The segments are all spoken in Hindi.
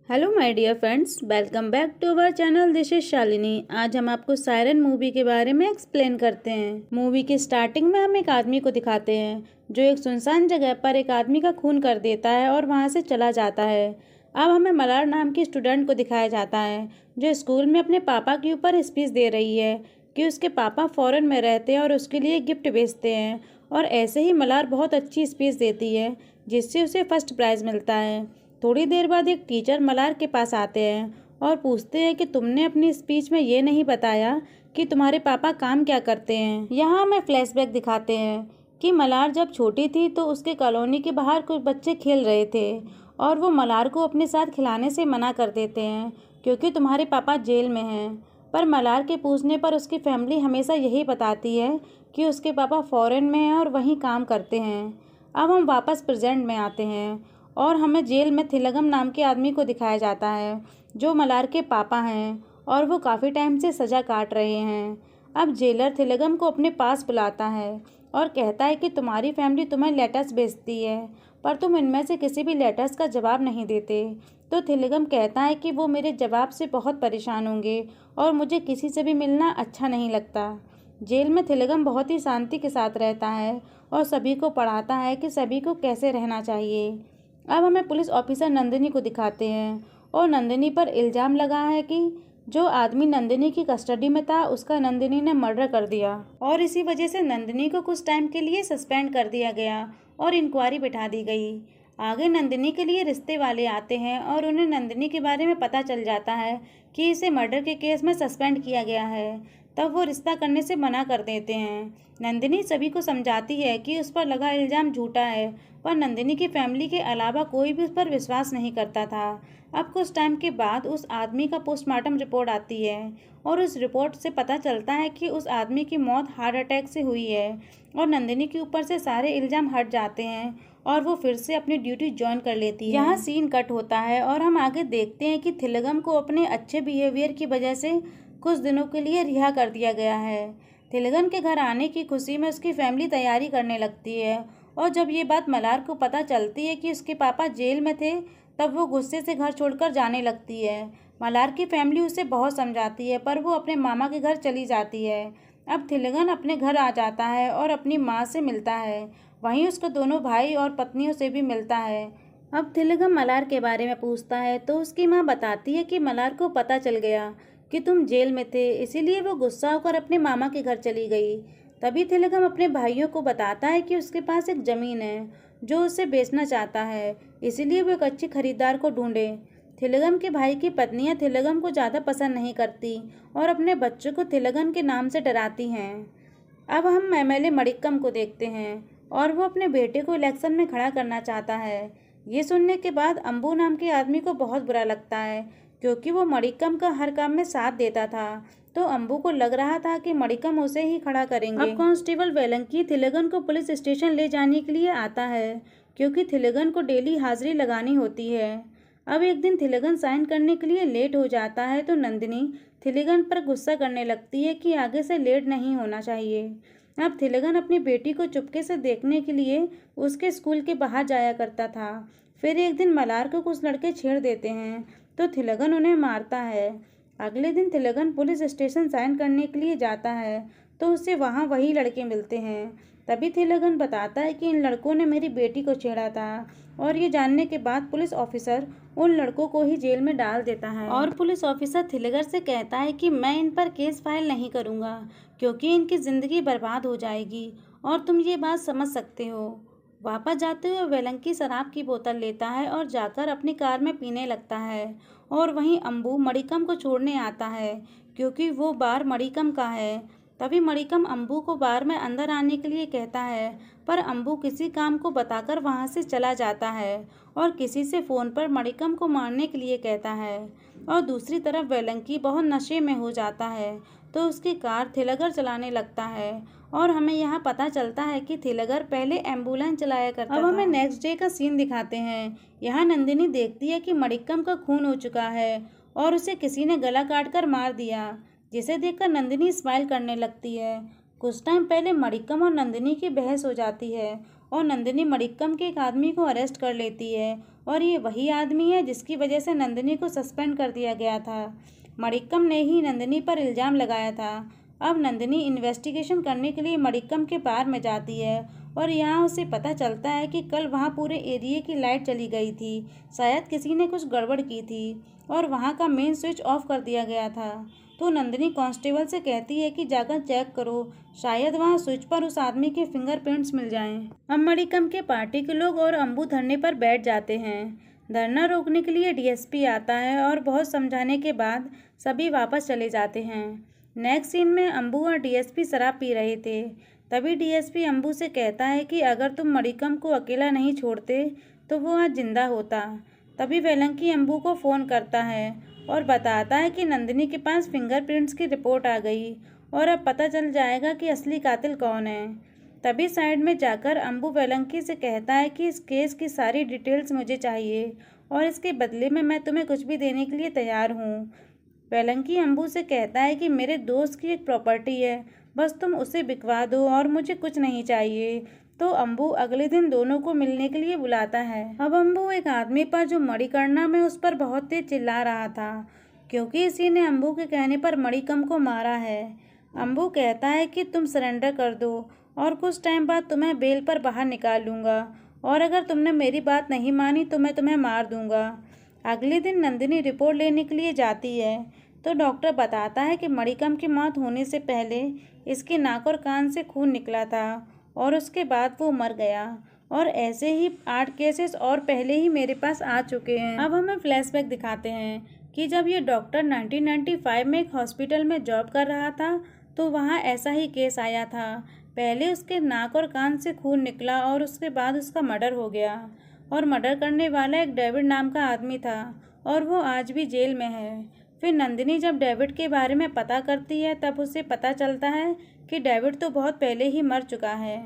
Hello my dear friends, welcome back to our channel. This is Shalini. आज हम आपको सायरन मूवी के बारे में एक्सप्लेन करते हैं। मूवी की स्टार्टिंग में हम एक आदमी को दिखाते हैं जो एक सुनसान जगह पर एक आदमी का खून कर देता है और वहां से चला जाता है। अब हमें मलार नाम की स्टूडेंट को दिखाया जाता है जो स्कूल में अपने पापा के ऊपर स्पीच दे रही है कि उसके पापा फॉरेन में रहते हैं और उसके लिए गिफ्ट भेजते हैं। और ऐसे ही मलार बहुत अच्छी स्पीच देती है जिससे उसे फर्स्ट प्राइज़ मिलता है। थोड़ी देर बाद एक टीचर मलार के पास आते हैं और पूछते हैं कि तुमने अपनी स्पीच में ये नहीं बताया कि तुम्हारे पापा काम क्या करते हैं। यहाँ हमें फ्लैशबैक दिखाते हैं कि मलार जब छोटी थी तो उसके कॉलोनी के बाहर कुछ बच्चे खेल रहे थे और वो मलार को अपने साथ खिलाने से मना कर देते हैं क्योंकि तुम्हारे पापा जेल में हैं। पर मलार के पूछने पर उसकी फैमिली हमेशा यही बताती है कि उसके पापा फॉरेन में हैं और वहीं काम करते हैं। अब हम वापस प्रेजेंट में आते हैं और हमें जेल में थिलगम नाम के आदमी को दिखाया जाता है जो मलार के पापा हैं और वो काफ़ी टाइम से सज़ा काट रहे हैं। अब जेलर थिलगम को अपने पास बुलाता है और कहता है कि तुम्हारी फैमिली तुम्हें लेटर्स भेजती है पर तुम इनमें से किसी भी लेटर्स का जवाब नहीं देते। तो थिलगम कहता है कि वो मेरे जवाब से बहुत परेशान होंगे और मुझे किसी से भी मिलना अच्छा नहीं लगता। जेल में थिलगम बहुत ही शांति के साथ रहता है और सभी को पढ़ाता है कि सभी को कैसे रहना चाहिए। अब हमें पुलिस ऑफिसर नंदिनी को दिखाते हैं और नंदिनी पर इल्ज़ाम लगा है कि जो आदमी नंदिनी की कस्टडी में था उसका नंदिनी ने मर्डर कर दिया और इसी वजह से नंदिनी को कुछ टाइम के लिए सस्पेंड कर दिया गया और इंक्वायरी बिठा दी गई। आगे नंदिनी के लिए रिश्ते वाले आते हैं और उन्हें नंदिनी के बारे में पता चल जाता है कि इसे मर्डर के केस में सस्पेंड किया गया है। तब वो रिश्ता करने से मना कर देते हैं। नंदिनी सभी को समझाती है कि उस पर लगा इल्ज़ाम झूठा है पर नंदिनी की फैमिली के अलावा कोई भी उस पर विश्वास नहीं करता था। अब कुछ टाइम के बाद उस आदमी का पोस्टमार्टम रिपोर्ट आती है और उस रिपोर्ट से पता चलता है कि उस आदमी की मौत हार्ट अटैक से हुई है और नंदिनी के ऊपर से सारे इल्ज़ाम हट जाते हैं और वो फिर से अपनी ड्यूटी ज्वाइन कर लेती है। यहाँ सीन कट होता है और हम आगे देखते हैं कि थिलगम को अपने अच्छे बिहेवियर की वजह से कुछ दिनों के लिए रिहा कर दिया गया है। थिलगम के घर आने की खुशी में उसकी फैमिली तैयारी करने लगती है और जब ये बात मलार को पता चलती है कि उसके पापा जेल में थे तब वो गुस्से से घर छोड़कर जाने लगती है। मलार की फैमिली उसे बहुत समझाती है पर वो अपने मामा के घर चली जाती है। अब थिलगन अपने घर आ जाता है और अपनी माँ से मिलता है, वहीं उसको दोनों भाई और पत्नियों से भी मिलता है। अब थिलगम मलार के बारे में पूछता है तो उसकी माँ बताती है कि मलार को पता चल गया कि तुम जेल में थे, इसीलिए वो गुस्सा होकर अपने मामा के घर चली गई। तभी थिलगम अपने भाइयों को बताता है कि उसके पास एक ज़मीन है जो उसे बेचना चाहता है, इसीलिए वो एक अच्छे खरीदार को ढूंढे। थिलगम के भाई की पत्नियां थिलगम को ज़्यादा पसंद नहीं करती और अपने बच्चों को थिलगम के नाम से डराती हैं। अब हम एमएलए मणिक्कम को देखते हैं और वो अपने बेटे को इलेक्शन में खड़ा करना चाहता है। ये सुनने के बाद अंबू नाम के आदमी को बहुत बुरा लगता है क्योंकि वो मणिक्कम का हर काम में साथ देता था। तो अंबू को लग रहा था कि मणिक्कम उसे ही खड़ा करेंगे। अब कांस्टेबल वेलंकी थिलगन को पुलिस स्टेशन ले जाने के लिए आता है क्योंकि थिलगन को डेली हाजिरी लगानी होती है। अब एक दिन थिलगन साइन करने के लिए लेट हो जाता है तो नंदिनी थिलगन पर गुस्सा करने लगती है कि आगे से लेट नहीं होना चाहिए। अब थिलगन अपनी बेटी को चुपके से देखने के लिए उसके स्कूल के बाहर जाया करता था। फिर एक दिन मलार को कुछ लड़के छेड़ देते हैं तो थिलगन उन्हें मारता है। अगले दिन थिलगन पुलिस स्टेशन साइन करने के लिए जाता है तो उसे वहाँ वही लड़के मिलते हैं। तभी थिलगन बताता है कि इन लड़कों ने मेरी बेटी को छेड़ा था और ये जानने के बाद पुलिस ऑफिसर उन लड़कों को ही जेल में डाल देता है। और पुलिस ऑफिसर थिलगर से कहता है कि मैं इन पर केस फाइल नहीं करूँगा क्योंकि इनकी ज़िंदगी बर्बाद हो जाएगी और तुम ये बात समझ सकते हो। वापस जाते हुए वेलंकी शराब की बोतल लेता है और जाकर अपनी कार में पीने लगता है और वहीं अंबू मणिक्कम को छोड़ने आता है क्योंकि वो बार मणिक्कम का है। तभी मणिक्कम अंबू को बार में अंदर आने के लिए कहता है पर अंबू किसी काम को बताकर वहां से चला जाता है और किसी से फ़ोन पर मणिक्कम को मारने के लिए कहता है। और दूसरी तरफ वेलंकी बहुत नशे में हो जाता है तो उसकी कार थिलगर चलाने लगता है और हमें यहाँ पता चलता है कि थिलगर पहले एम्बुलेंस चलाया करता था। अब हमें नेक्स्ट डे का सीन दिखाते हैं। यहाँ नंदिनी देखती है कि मणिक्कम का खून हो चुका है और उसे किसी ने गला काट कर मार दिया, जिसे देखकर नंदिनी स्माइल करने लगती है। कुछ टाइम पहले मणिक्कम और नंदिनी की बहस हो जाती है और नंदिनी मणिक्कम के एक आदमी को अरेस्ट कर लेती है और ये वही आदमी है जिसकी वजह से नंदिनी को सस्पेंड कर दिया गया था। मणिक्कम ने ही नंदिनी पर इल्ज़ाम लगाया था। अब नंदिनी इन्वेस्टिगेशन करने के लिए मणिक्कम के बार में जाती है और यहाँ उसे पता चलता है कि कल वहाँ पूरे एरिया की लाइट चली गई थी। शायद किसी ने कुछ गड़बड़ की थी और वहाँ का मेन स्विच ऑफ कर दिया गया था। तो नंदिनी कांस्टेबल से कहती है कि जाकर चेक करो, शायद वहाँ स्विच पर उस आदमी के फिंगरप्रिंट्स मिल जाएं। अब मणिक्कम के पार्टी के लोग और अंबू धरने पर बैठ जाते हैं। धरना रोकने के लिए डीएसपी आता है और बहुत समझाने के बाद सभी वापस चले जाते हैं। नेक्स्ट सीन में अंबू और डीएसपी शराब पी रहे थे। तभी डीएसपी अंबू से कहता है कि अगर तुम मणिक्कम को अकेला नहीं छोड़ते तो वो आज जिंदा होता। तभी वेलंकी अंबू को फ़ोन करता है और बताता है कि नंदिनी के पास फिंगरप्रिंट्स की रिपोर्ट आ गई और अब पता चल जाएगा कि असली कातिल कौन है। तभी साइड में जाकर अंबू वेलंकी से कहता है कि इस केस की सारी डिटेल्स मुझे चाहिए और इसके बदले में मैं तुम्हें कुछ भी देने के लिए तैयार हूँ। वेलंकी अंबू से कहता है कि मेरे दोस्त की एक प्रॉपर्टी है, बस तुम उसे बिकवा दो और मुझे कुछ नहीं चाहिए। तो अंबू अगले दिन दोनों को मिलने के लिए बुलाता है। अब अंबू एक आदमी पर जो मणिकर्णा में उस पर बहुत तेज चिल्ला रहा था क्योंकि इसी ने अंबू के कहने पर मणिक्कम को मारा है। अंबू कहता है कि तुम सरेंडर कर दो और कुछ टाइम बाद तुम्हें बेल पर बाहर निकाल लूँगा और अगर तुमने मेरी बात नहीं मानी तो मैं तुम्हें मार दूँगा। अगले दिन नंदिनी रिपोर्ट लेने के लिए जाती है तो डॉक्टर बताता है कि मणिक्कम की मौत होने से पहले इसकी नाक और कान से खून निकला था और उसके बाद वो मर गया। और ऐसे ही 8 केसेस और पहले ही मेरे पास आ चुके हैं। अब हमें फ्लैशबैक दिखाते हैं कि जब ये डॉक्टर 1995 में एक हॉस्पिटल में जॉब कर रहा था तो वहाँ ऐसा ही केस आया था। पहले उसके नाक और कान से खून निकला और उसके बाद उसका मर्डर हो गया और मर्डर करने वाला एक डेविड नाम का आदमी था और वो आज भी जेल में है। फिर नंदिनी जब डेविड के बारे में पता करती है तब उसे पता चलता है कि डेविड तो बहुत पहले ही मर चुका है।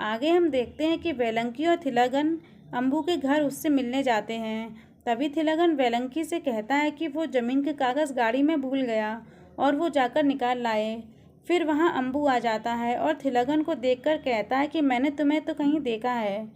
आगे हम देखते हैं कि वेलंकी और थिलगन अंबू के घर उससे मिलने जाते हैं। तभी थिलगन वेलंकी से कहता है कि वो ज़मीन के कागज़ गाड़ी में भूल गया और वो जाकर निकाल लाए। फिर वहाँ अंबू आ जाता है और थिलगन को देखकर कहता है कि मैंने तुम्हें तो कहीं देखा है,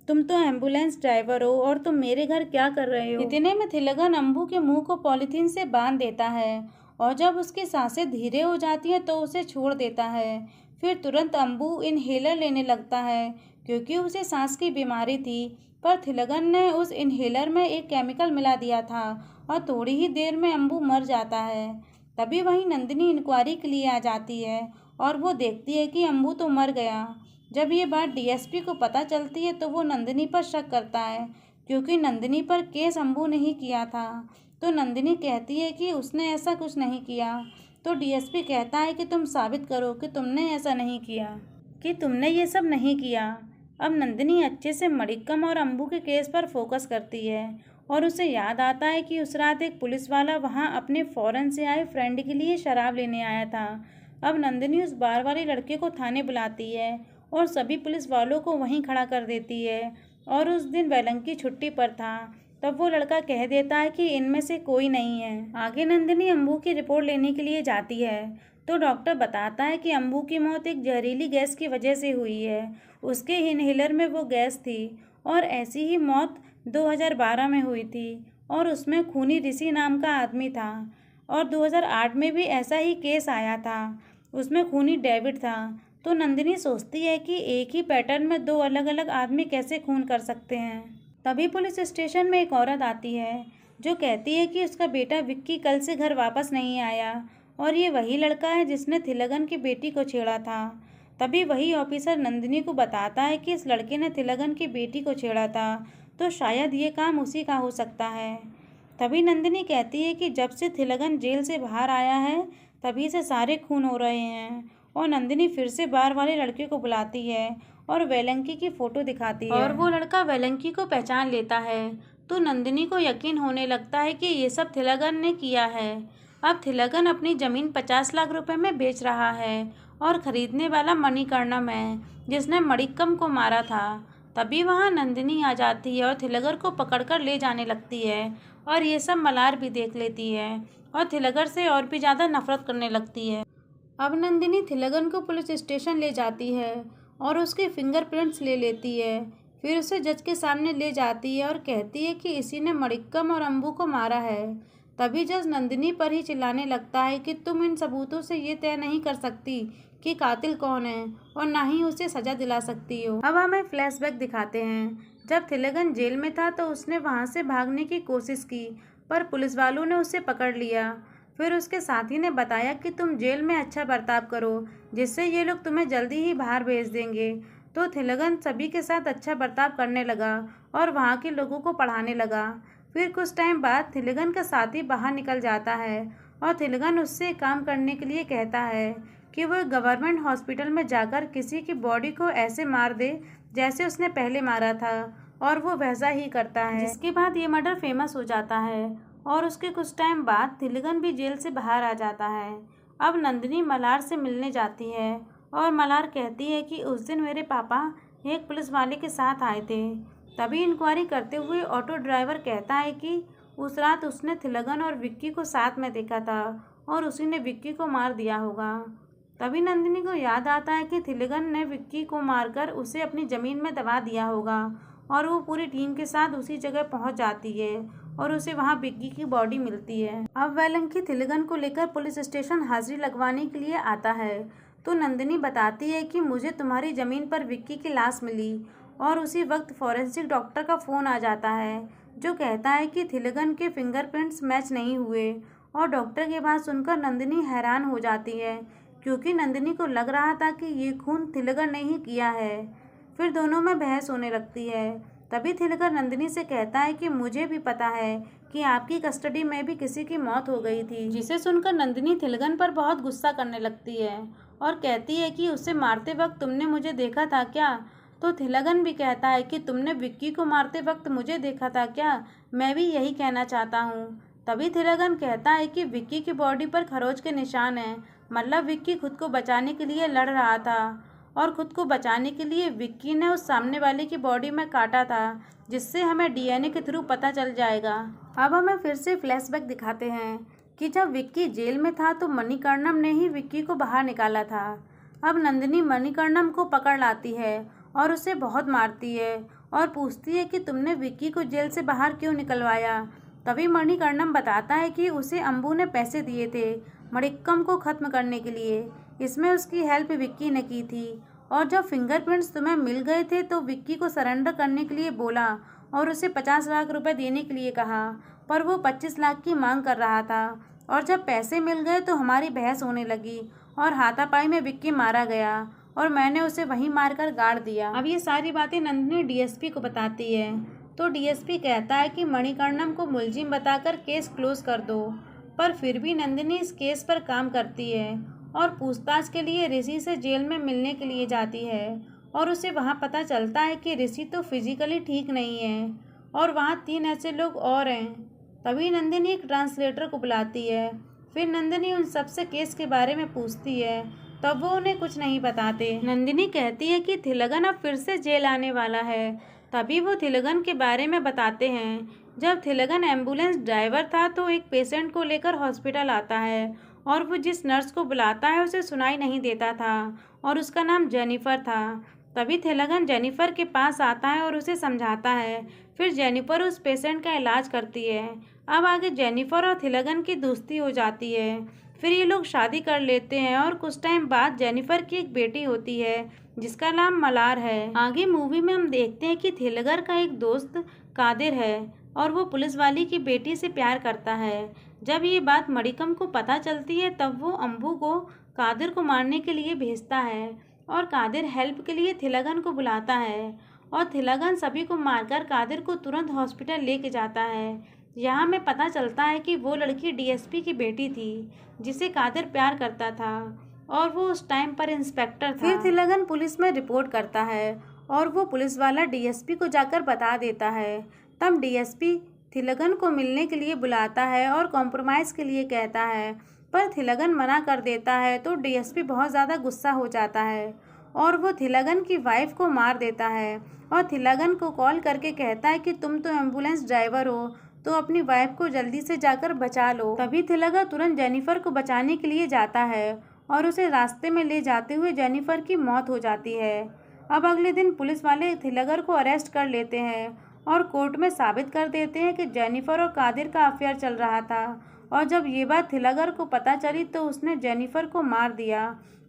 तुम तो एम्बुलेंस ड्राइवर हो और तुम मेरे घर क्या कर रहे हो। इतने में थिलगन अंबू के मुंह को पॉलीथीन से बांध देता है और जब उसकी सांसें धीरे हो जाती हैं तो उसे छोड़ देता है। फिर तुरंत अंबू इनहेलर लेने लगता है क्योंकि उसे सांस की बीमारी थी, पर थिलगन ने उस इनहेलर में एक केमिकल मिला दिया था और थोड़ी ही देर में अंबू मर जाता है। तभी वहीं नंदिनी इंक्वायरी के लिए आ जाती है और वो देखती है कि अंबू तो मर गया। जब ये बात डीएसपी को पता चलती है तो वो नंदिनी पर शक करता है क्योंकि नंदिनी पर केस अंबू ने ही किया था। तो नंदिनी कहती है कि उसने ऐसा कुछ नहीं किया। तो डीएसपी कहता है कि तुम साबित करो कि तुमने ऐसा नहीं किया, कि तुमने ये सब नहीं किया। अब नंदिनी अच्छे से मणिक्कम और अंबू के केस पर फोकस करती है और उसे याद आता है कि उस रात एक पुलिस वाला वहाँ अपने फॉरेन से आए फ्रेंड के लिए शराब लेने आया था। अब नंदिनी उस बार वाले लड़के को थाने बुलाती है और सभी पुलिस वालों को वहीं खड़ा कर देती है और उस दिन वेलंकी छुट्टी पर था। तब वो लड़का कह देता है कि इनमें से कोई नहीं है। आगे नंदिनी अंबू की रिपोर्ट लेने के लिए जाती है तो डॉक्टर बताता है कि अंबू की मौत एक जहरीली गैस की वजह से हुई है। उसके इनहेलर में वो गैस थी और ऐसी ही मौत 2012 में हुई थी और उसमें खूनी ऋषि नाम का आदमी था और 2008 में भी ऐसा ही केस आया था, उसमें खूनी डेविड था। तो नंदिनी सोचती है कि एक ही पैटर्न में 2 अलग अलग आदमी कैसे खून कर सकते हैं। तभी पुलिस स्टेशन में एक औरत आती है जो कहती है कि उसका बेटा विक्की कल से घर वापस नहीं आया और ये वही लड़का है जिसने थिलगन की बेटी को छेड़ा था। तभी वही ऑफिसर नंदिनी को बताता है कि इस लड़के ने थिलगन की बेटी को छेड़ा था, तो शायद ये काम उसी का हो सकता है। तभी नंदिनी कहती है कि जब से थिलगन जेल से बाहर आया है तभी से सारे खून हो रहे हैं और नंदिनी फिर से बार वाले लड़के को बुलाती है और वेलंकी की फ़ोटो दिखाती है और वो लड़का वेलंकी को पहचान लेता है। तो नंदिनी को यकीन होने लगता है कि ये सब थिलगन ने किया है। अब थिलगन अपनी ज़मीन 50 लाख रुपए में बेच रहा है और ख़रीदने वाला मणिकर्णम है जिसने मणिक्कम को मारा था। तभी वहाँ नंदिनी आ जाती है और थिलगर को पकड़कर ले जाने लगती है और ये सब मलार भी देख लेती है और थिलगर से और भी ज़्यादा नफरत करने लगती है। अब नंदिनी थिलगन को पुलिस स्टेशन ले जाती है और उसके फिंगरप्रिंट्स ले लेती है। फिर उसे जज के सामने ले जाती है और कहती है कि इसी ने मणिक्कम और अम्बू को मारा है। तभी जज नंदिनी पर ही चिल्लाने लगता है कि तुम इन सबूतों से ये तय नहीं कर सकती कि कातिल कौन है और ना ही उसे सजा दिला सकती हो। अब हमें फ्लैशबैक दिखाते हैं। जब थिलगन जेल में था तो उसने वहाँ से भागने की कोशिश की, पर पुलिस वालों ने उसे पकड़ लिया। फिर उसके साथी ने बताया कि तुम जेल में अच्छा बर्ताव करो, जिससे ये लोग तुम्हें जल्दी ही बाहर भेज देंगे। तो थिलगन सभी के साथ अच्छा बर्ताव करने लगा और वहाँ के लोगों को पढ़ाने लगा। फिर कुछ टाइम बाद थिलगन का साथी बाहर निकल जाता है और थिलगन उससे काम करने के लिए कहता है कि वह गवर्नमेंट हॉस्पिटल में जाकर किसी की बॉडी को ऐसे मार दे जैसे उसने पहले मारा था, और वो वैसा ही करता है, जिसके बाद ये मर्डर फेमस हो जाता है। और उसके कुछ टाइम बाद थिलगन भी जेल से बाहर आ जाता है। अब नंदिनी मलार से मिलने जाती है और मलार कहती है कि उस दिन मेरे पापा एक पुलिस वाले के साथ आए थे। तभी इंक्वायरी करते हुए ऑटो ड्राइवर कहता है कि उस रात उसने थिलगन और विक्की को साथ में देखा था और उसी ने विक्की को मार दिया होगा। तभी नंदिनी को याद आता है कि थिलगन ने विक्की को मारकर उसे अपनी ज़मीन में दबा दिया होगा, और वो पूरी टीम के साथ उसी जगह पहुंच जाती है और उसे वहां विक्की की बॉडी मिलती है। अब वेलंकी थिलगन को लेकर पुलिस स्टेशन हाजिरी लगवाने के लिए आता है, तो नंदिनी बताती है कि मुझे तुम्हारी ज़मीन पर विक्की की लाश मिली। और उसी वक्त फॉरेंसिक डॉक्टर का फ़ोन आ जाता है, जो कहता है कि थिलगन के फिंगरप्रिंट्स मैच नहीं हुए। और डॉक्टर की बात सुनकर नंदिनी हैरान हो जाती है, क्योंकि नंदिनी को लग रहा था कि ये खून थिलगन ने ही किया है। फिर दोनों में बहस होने लगती है। तभी थिलगन नंदिनी से कहता है कि मुझे भी पता है कि आपकी कस्टडी में भी किसी की मौत हो गई थी, जिसे सुनकर नंदिनी थिलगन पर बहुत गुस्सा करने लगती है और कहती है कि उसे मारते वक्त तुमने मुझे देखा था क्या? तो थिलगन भी कहता है कि तुमने विक्की को मारते वक्त मुझे देखा था क्या? मैं भी यही कहना चाहता हूँ। तभी थिलगन कहता है कि विक्की की बॉडी पर खरोच के निशान हैं, मतलब विक्की खुद को बचाने के लिए लड़ रहा था, और खुद को बचाने के लिए विक्की ने उस सामने वाले की बॉडी में काटा था, जिससे हमें डीएनए के थ्रू पता चल जाएगा। अब हमें फिर से फ्लैशबैक दिखाते हैं कि जब विक्की जेल में था तो मणिकर्णम ने ही विक्की को बाहर निकाला था। अब नंदिनी मणिकर्णम को पकड़ लाती है और उसे बहुत मारती है और पूछती है कि तुमने विक्की को जेल से बाहर क्यों निकलवाया। तभी मणिकर्णम बताता है कि उसे अम्बू ने पैसे दिए थे मणिक्कम को ख़त्म करने के लिए। इसमें उसकी हेल्प विक्की ने की थी, और जब फिंगरप्रिंट्स तुम्हें मिल गए थे तो विक्की को सरेंडर करने के लिए बोला और उसे 50 लाख रुपए देने के लिए कहा, पर वो 25 लाख की मांग कर रहा था। और जब पैसे मिल गए तो हमारी बहस होने लगी और हाथापाई में विक्की मारा गया और मैंने उसे वहीं मारकर गाड़ दिया। अब ये सारी बातें नंदिनी डीएसपी को बताती है, तो डीएसपी कहता है कि मणिकर्णम को मुलजिम बताकर केस क्लोज कर दो। पर फिर भी नंदिनी इस केस पर काम करती है और पूछताछ के लिए ऋषि से जेल में मिलने के लिए जाती है, और उसे वहां पता चलता है कि ऋषि तो फिजिकली ठीक नहीं है और वहां 3 ऐसे लोग और हैं। तभी नंदिनी एक ट्रांसलेटर को बुलाती है। फिर नंदिनी उन सबसे केस के बारे में पूछती है, तब वो उन्हें कुछ नहीं बताते। नंदिनी कहती है कि थिलगन अब फिर से जेल आने वाला है। तभी वो थिलगन के बारे में बताते हैं। जब थिलगन एम्बुलेंस ड्राइवर था तो एक पेशेंट को लेकर हॉस्पिटल आता है और वो जिस नर्स को बुलाता है उसे सुनाई नहीं देता था और उसका नाम जेनिफर था। तभी थिलगन जेनिफर के पास आता है और उसे समझाता है। फिर जेनिफर उस पेशेंट का इलाज करती है। अब आगे जेनिफर और थिलगन की दोस्ती हो जाती है। फिर ये लोग शादी कर लेते हैं और कुछ टाइम बाद जेनिफर की एक बेटी होती है जिसका नाम मलार है। आगे मूवी में हम देखते हैं कि थिलगर का एक दोस्त कादिर है और वो पुलिस वाली की बेटी से प्यार करता है। जब ये बात मणिक्कम को पता चलती है तब वो अम्बू को कादिर को मारने के लिए भेजता है और कादिर हेल्प के लिए थिलगन को बुलाता है और थिलगन सभी को मारकर कादिर को तुरंत हॉस्पिटल लेके जाता है। यहाँ में पता चलता है कि वो लड़की डीएसपी की बेटी थी जिसे कादिर प्यार करता था और वो उस टाइम पर इंस्पेक्टर था। फिर थिलगन पुलिस में रिपोर्ट करता है और वो पुलिस वाला डीएसपी को जाकर बता देता है। तब डीएसपी थिलगन को मिलने के लिए बुलाता है और कॉम्प्रोमाइज़ के लिए कहता है, पर थिलगन मना कर देता है तो डीएसपी बहुत ज़्यादा गुस्सा हो जाता है और वो थिलगन की वाइफ को मार देता है और थिलगन को कॉल करके कहता है कि तुम तो एम्बुलेंस ड्राइवर हो तो अपनी वाइफ को जल्दी से जाकर बचा लो। तभी थिलगर तुरंत जेनिफर को बचाने के लिए जाता है और उसे रास्ते में ले जाते हुए जेनिफर की मौत हो जाती है। अब अगले दिन पुलिस वाले थिलगर को अरेस्ट कर लेते हैं और कोर्ट में साबित कर देते हैं कि जेनिफर और कादिर का अफेयर चल रहा था। और जब ये बात थिलगर को पता चली तो उसने जेनिफर को मार दिया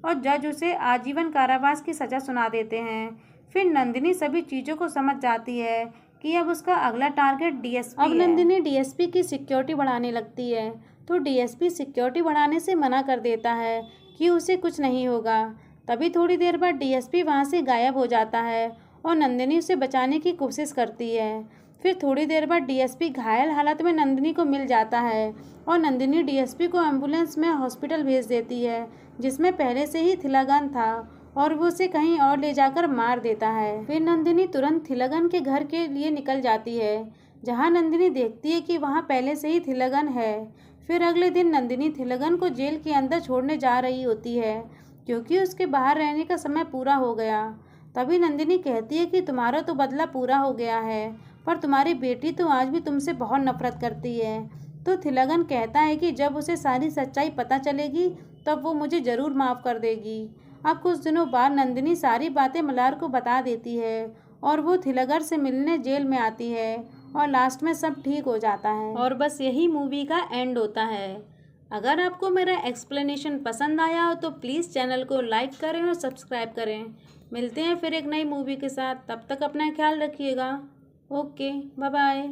और जज उसे आजीवन कारावास की सज़ा सुना देते हैं। फिर नंदिनी सभी चीज़ों को समझ जाती है कि अब उसका अगला टारगेट डीएसपी है। अब नंदिनी डीएसपी की सिक्योरिटी बढ़ाने लगती है तो डीएसपी सिक्योरिटी बढ़ाने से मना कर देता है कि उसे कुछ नहीं होगा। तभी थोड़ी देर बाद डीएसपी वहाँ से गायब हो जाता है और नंदिनी उसे बचाने की कोशिश करती है। फिर थोड़ी देर बाद डीएसपी घायल हालत में नंदिनी को मिल जाता है और नंदिनी डीएसपी को एम्बुलेंस में हॉस्पिटल भेज देती है जिसमें पहले से ही थिलगन था और वो उसे कहीं और ले जाकर मार देता है। फिर नंदिनी तुरंत थिलगन के घर के लिए निकल जाती है जहाँ नंदिनी देखती है कि वहाँ पहले से ही थिलगन है। फिर अगले दिन नंदिनी थिलगन को जेल के अंदर छोड़ने जा रही होती है क्योंकि उसके बाहर रहने का समय पूरा हो गया। तभी नंदिनी कहती है कि तुम्हारा तो बदला पूरा हो गया है पर तुम्हारी बेटी तो आज भी तुमसे बहुत नफरत करती है। तो थिलगन कहता है कि जब उसे सारी सच्चाई पता चलेगी तब वो मुझे ज़रूर माफ़ कर देगी। अब कुछ दिनों बाद नंदिनी सारी बातें मल्हार को बता देती है और वो थिलगर से मिलने जेल में आती है और लास्ट में सब ठीक हो जाता है और बस यही मूवी का एंड होता है। अगर आपको मेरा एक्सप्लेनेशन पसंद आया हो तो प्लीज़ चैनल को लाइक करें और सब्सक्राइब करें। मिलते हैं फिर एक नई मूवी के साथ, तब तक अपना ख्याल रखिएगा। Okay, bye bye.